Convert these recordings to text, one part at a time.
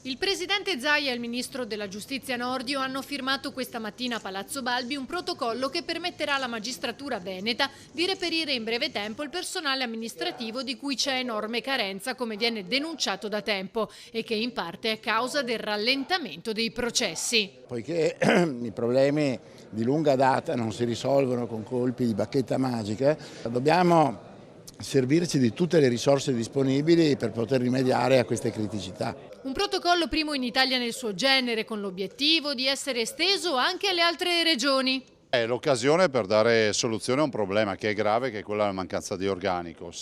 Il presidente Zaia e il ministro della giustizia Nordio hanno firmato questa mattina a Palazzo Balbi un protocollo che permetterà alla magistratura veneta di reperire in breve tempo il personale amministrativo di cui c'è enorme carenza, come viene denunciato da tempo, e che in parte è causa del rallentamento dei processi. Poiché i problemi di lunga data non si risolvono con colpi di bacchetta magica, dobbiamo servirci di tutte le risorse disponibili per poter rimediare a queste criticità. Un protocollo primo in Italia nel suo genere, con l'obiettivo di essere esteso anche alle altre regioni. È l'occasione per dare soluzione a un problema che è grave, che è quella della mancanza di organico.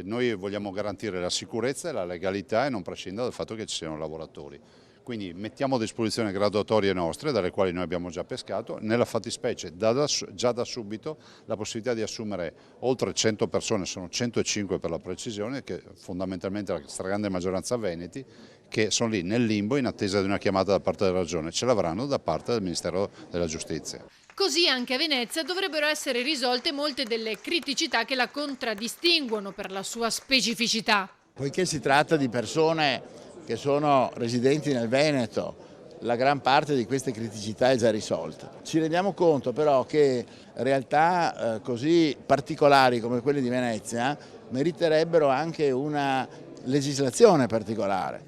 Noi vogliamo garantire la sicurezza e la legalità e non prescindere dal fatto che ci siano lavoratori. Quindi mettiamo a disposizione graduatorie nostre, dalle quali noi abbiamo già pescato, nella fattispecie già da subito la possibilità di assumere oltre 100 persone, sono 105 per la precisione, che fondamentalmente la stragrande maggioranza veneti, che sono lì nel limbo in attesa di una chiamata da parte della Regione, ce l'avranno da parte del Ministero della Giustizia. Così anche a Venezia dovrebbero essere risolte molte delle criticità che la contraddistinguono per la sua specificità. Poiché si tratta di persone che sono residenti nel Veneto, la gran parte di queste criticità è già risolta. Ci rendiamo conto però che realtà così particolari come quelle di Venezia meriterebbero anche una legislazione particolare.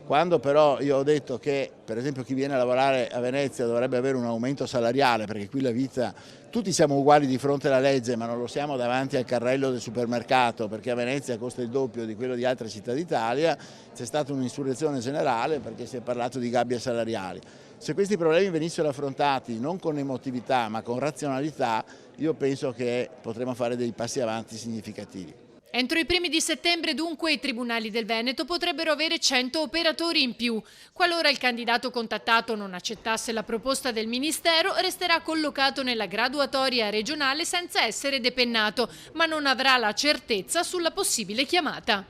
Quando però io ho detto che per esempio chi viene a lavorare a Venezia dovrebbe avere un aumento salariale, perché qui la vita, tutti siamo uguali di fronte alla legge ma non lo siamo davanti al carrello del supermercato, perché a Venezia costa il doppio di quello di altre città d'Italia, c'è stata un'insurrezione generale perché si è parlato di gabbie salariali. Se questi problemi venissero affrontati non con emotività ma con razionalità, io penso che potremo fare dei passi avanti significativi. Entro i primi di settembre, dunque, i tribunali del Veneto potrebbero avere 100 operatori in più. Qualora il candidato contattato non accettasse la proposta del Ministero, resterà collocato nella graduatoria regionale senza essere depennato, ma non avrà la certezza sulla possibile chiamata.